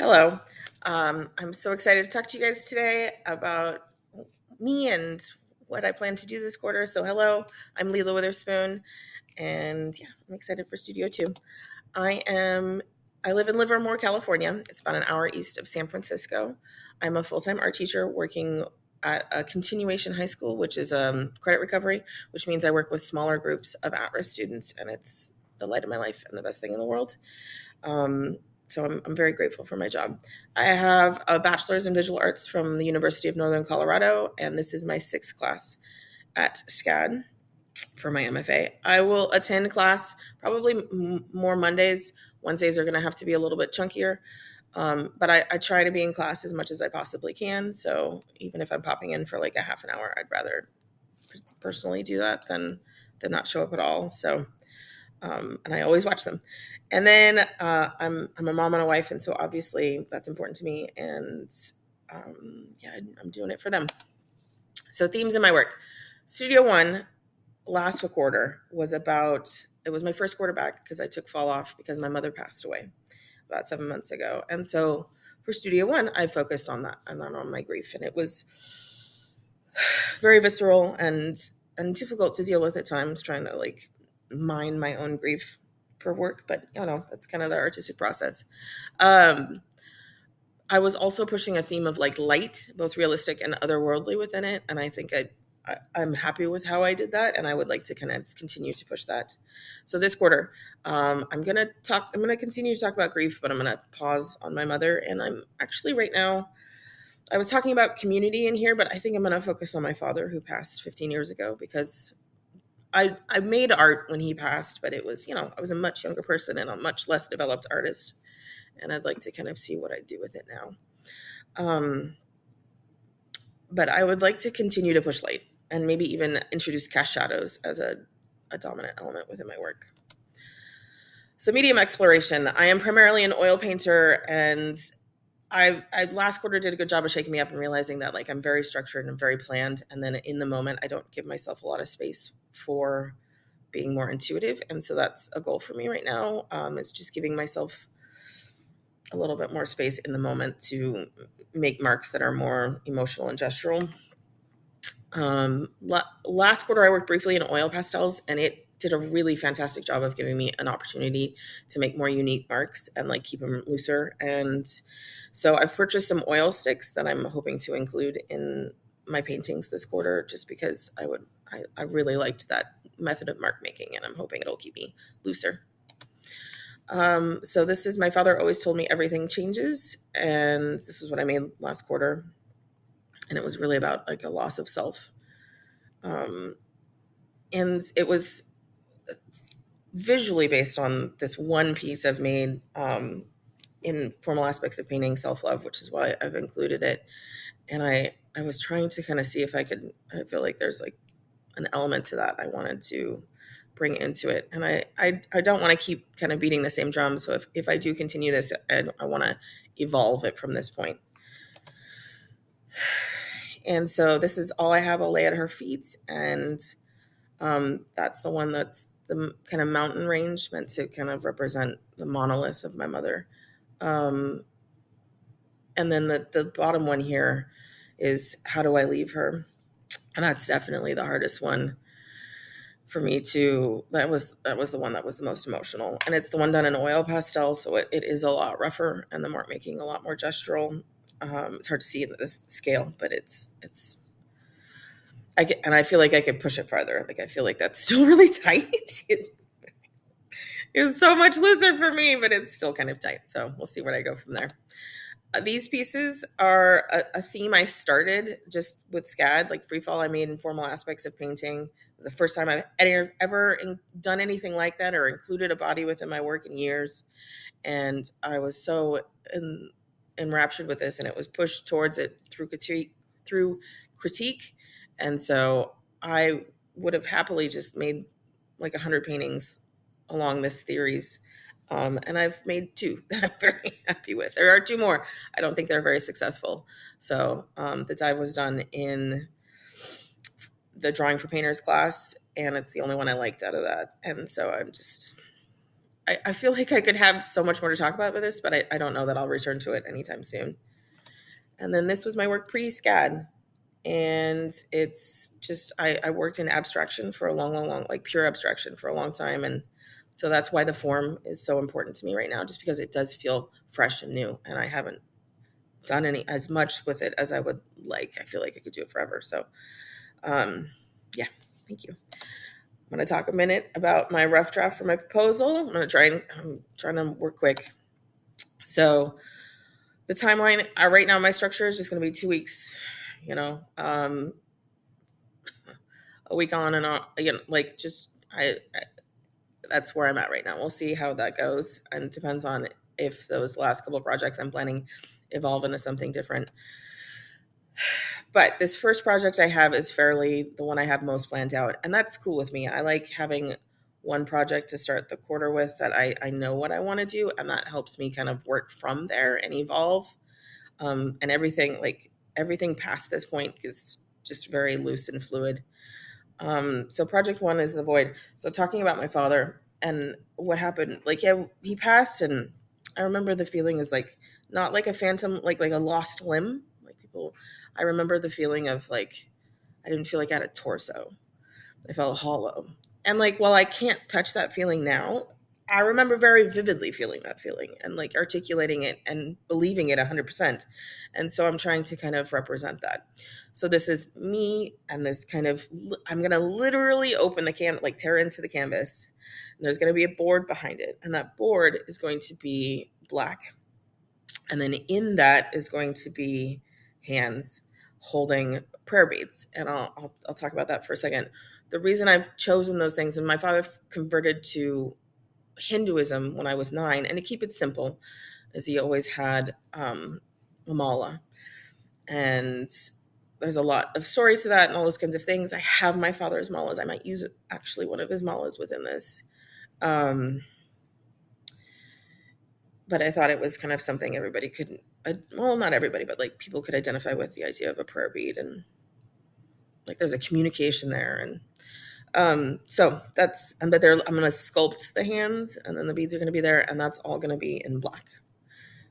Hello. I'm so excited to talk to you guys today about me and what I plan to do this quarter. So, hello, I'm Leela Witherspoon, and yeah, I'm excited for Studio 2. I am I live in Livermore, California. It's about an hour east of San Francisco. I'm a full-time art teacher working at a continuation high school, which is credit recovery, which means I work with smaller groups of at-risk students, and it's the light of my life and the best thing in the world. Um, so I'm very grateful for my job. I have a bachelor's in visual arts from the University of Northern Colorado, and this is my sixth class at SCAD for my MFA. I will attend class probably more Mondays. Wednesdays are going to have to be a little bit chunkier, but I try to be in class as much as I possibly can. So even if I'm popping in for like a half an hour, I'd rather personally do that than not show up at all. So and I always watch them. And then I'm a mom and a wife, and so obviously that's important to me. And yeah, I'm doing it for them. So themes in my work. Studio One last quarter was about. It was my first quarter back because I took fall off because my mother passed away about 7 months ago, and so for Studio One, I focused on that and not on my grief, and it was very visceral and difficult to deal with at times, trying to like mind my own grief for work, but that's kind of the artistic process. um I was also pushing a theme of like light, both realistic and otherworldly within it, and I think I'm happy with how I did that, and I would like to kind of continue to push that. So this quarter, I'm gonna continue to talk about grief, but I'm gonna pause on my mother, and I'm actually right now, I was talking about community in here, but I think I'm going to focus on my father who passed 15 years ago because I made art when he passed, but it was, I was a much younger person and a much less developed artist. And I'd like to kind of see what I do with it now. Um, but I would like to continue to push light and maybe even introduce cast shadows as a dominant element within my work. So, medium exploration. I am primarily an oil painter, and I last quarter did a good job of shaking me up and realizing that like I'm very structured and very planned, and then in the moment I don't give myself a lot of space for being more intuitive, and so that's a goal for me right now. It's just giving myself a little bit more space in the moment to make marks that are more emotional and gestural. Last quarter I worked briefly in oil pastels, and it did a really fantastic job of giving me an opportunity to make more unique marks and like keep them looser. And so I've purchased some oil sticks that I'm hoping to include in my paintings this quarter, just because I really liked that method of mark making, and I'm hoping it'll keep me looser. So this is, my father always told me everything changes, and this is what I made last quarter, and it was really about like a loss of self. Um, and it was visually based on this one piece I've made in Formal Aspects of Painting Self Love, which is why I've included it. And I was trying to kind of see if I could. I feel like there's like an element to that I wanted to bring into it, and I don't want to keep kind of beating the same drum. So if I do continue this, I want to evolve it from this point. And so this is all I have. I'll lay at her feet, and that's the one that's the kind of mountain range, meant to kind of represent the monolith of my mother. Um, and then the bottom one here is, how do I leave her? And that's definitely the hardest one for me to. That was the one that was the most emotional, and it's the one done in oil pastel, so it is a lot rougher, and the mark making a lot more gestural. It's hard to see in this scale, but it's and I feel like I could push it farther. Like I feel like that's still really tight. It's so much looser for me, but it's still kind of tight. So we'll see where I go from there. These pieces are a theme I started just with SCAD, like free fall I made in Formal Aspects of Painting. It was the first time I've ever done anything like that or included a body within my work in years. And I was so enraptured with this, and it was pushed towards it through critique. And so I would have happily just made like 100 paintings along this theories. And I've made two that I'm very happy with. There are two more. I don't think they're very successful. So the dive was done in the Drawing for Painters class, and it's the only one I liked out of that. And so I feel like I could have so much more to talk about with this, but I don't know that I'll return to it anytime soon. And then this was my work pre-SCAD. And it's just, I worked in abstraction for a long, like pure abstraction for a long time. And so that's why the form is so important to me right now, just because it does feel fresh and new. And I haven't done any as much with it as I would like. I feel like I could do it forever. So, yeah, thank you. I'm going to talk a minute about my rough draft for my proposal. I'm trying to work quick. So the timeline right now, my structure is just going to be 2 weeks, a week on and on, like just, that's where I'm at right now. We'll see how that goes. And it depends on if those last couple of projects I'm planning evolve into something different. But this first project I have is fairly the one I have most planned out. And that's cool with me. I like having one project to start the quarter with that I know what I want to do. And that helps me kind of work from there and evolve. And everything past this point is just very loose and fluid. So project one is the void. So talking about my father and what happened, like, yeah, he passed, and I remember the feeling is like not like a phantom, like a lost limb. Like people, I remember the feeling of like I didn't feel like I had a torso. I felt hollow. And like while I can't touch that feeling now, I remember very vividly feeling that feeling and like articulating it and believing it 100%. And so I'm trying to kind of represent that. So this is me and this kind of, I'm going to literally open like tear into the canvas. And there's going to be a board behind it. And that board is going to be black. And then in that is going to be hands holding prayer beads. And I'll talk about that for a second. The reason I've chosen those things, and my father converted to Hinduism when I was 9, and to keep it simple, as he always had a mala. And there's a lot of stories to that and all those kinds of things. I have my father's malas. I might use actually one of his malas within this. But I thought it was kind of something everybody could, well, not everybody, but like people could identify with the idea of a prayer bead, and like there's a communication there. And so that's, but I'm going to sculpt the hands, and then the beads are going to be there, and that's all going to be in black.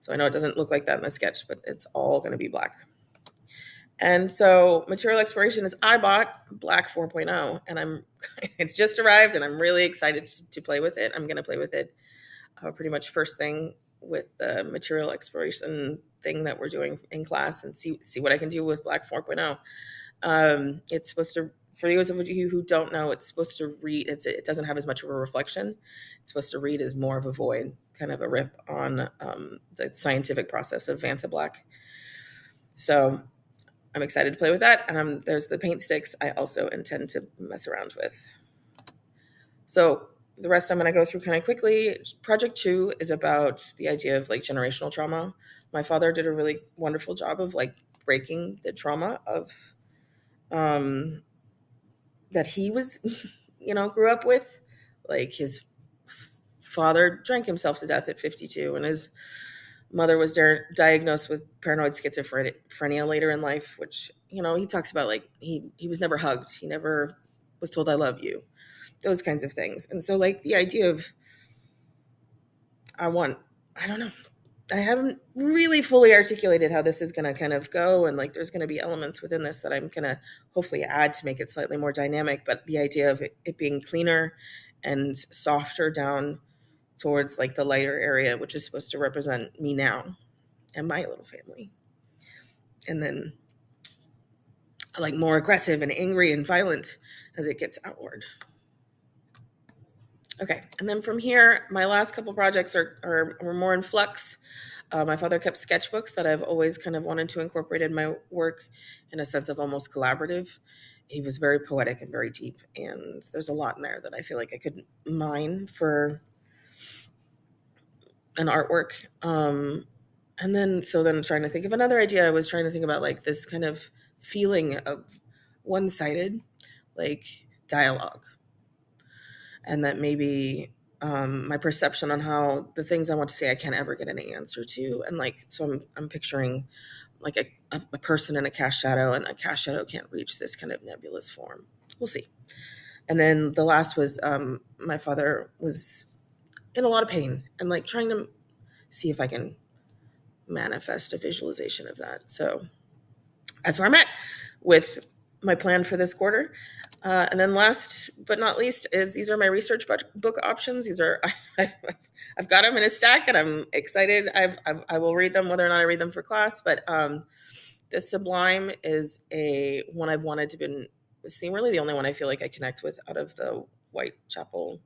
So I know it doesn't look like that in the sketch, but it's all going to be black. And so material exploration is I bought Black 4.0, and it's just arrived, and I'm really excited to play with it. I'm going to play with it pretty much first thing with the material exploration thing that we're doing in class, and see what I can do with Black 4.0. It's supposed to, for those of you who don't know, it's supposed to read, it doesn't have as much of a reflection. It's supposed to read as more of a void, kind of a rip on the scientific process of Vantablack. So I'm excited to play with that. And there's the paint sticks I also intend to mess around with. So the rest I'm going to go through kind of quickly. Project 2 is about the idea of like generational trauma. My father did a really wonderful job of like breaking the trauma of that he was, grew up with. Like his father drank himself to death at 52, and his mother was diagnosed with paranoid schizophrenia later in life, which, he talks about like he was never hugged. He never was told I love you, those kinds of things. And so like the idea of I don't know, I haven't really fully articulated how this is going to kind of go. And like, there's going to be elements within this that I'm going to hopefully add to make it slightly more dynamic. But the idea of it being cleaner and softer down towards like the lighter area, which is supposed to represent me now and my little family. And then like more aggressive and angry and violent as it gets outward. Okay, and then from here, my last couple projects are more in flux. My father kept sketchbooks that I've always kind of wanted to incorporate in my work in a sense of almost collaborative. He was very poetic and very deep, and there's a lot in there that I feel like I could mine for an artwork. And then trying to think of another idea, I was trying to think about like this kind of feeling of one-sided, like dialogue. And that maybe my perception on how the things I want to say I can't ever get any answer to. And like, so I'm picturing like a person in a cast shadow, and a cast shadow can't reach this kind of nebulous form. We'll see. And then the last was my father was in a lot of pain and like trying to see if I can manifest a visualization of that. So that's where I'm at with my plan for this quarter. And then last but not least is these are my research book options. These are I've got them in a stack, and I'm excited. I will read them whether or not I read them for class. But the Sublime is a one I've wanted to been see, really the only one I feel like I connect with out of the Whitechapel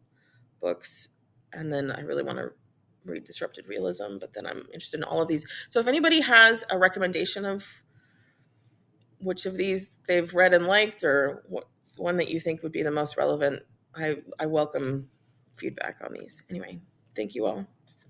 books. And then I really want to read Disrupted Realism, but then I'm interested in all of these. So if anybody has a recommendation of which of these they've read and liked, or what one that you think would be the most relevant, I welcome feedback on these. Anyway, thank you all.